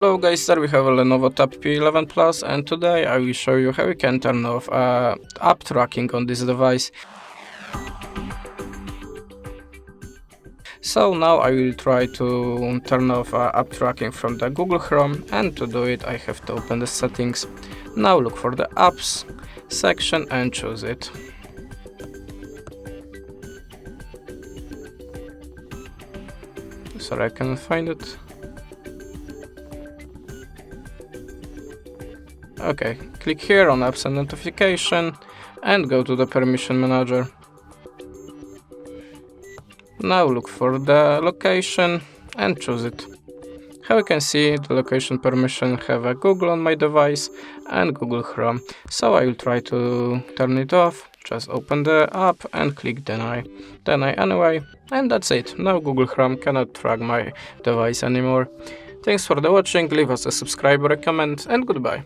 Hello guys, there we have a Lenovo TAB M11 Plus, and today I will show you how you can turn off app tracking on this device. So now I will try to turn off app tracking from the Google Chrome, and to do it I have to open the settings. Now look for the apps section and choose it. Sorry, I can't find it. Okay, click here on apps and notification and go to the permission manager. Now look for the location and choose it. How you can see, the location permission have a Google on my device and Google Chrome. So I will try to turn it off. Just open the app and click deny. Deny anyway, and that's it. Now Google Chrome cannot track my device anymore. Thanks for the watching, leave us a subscribe or a comment, and goodbye.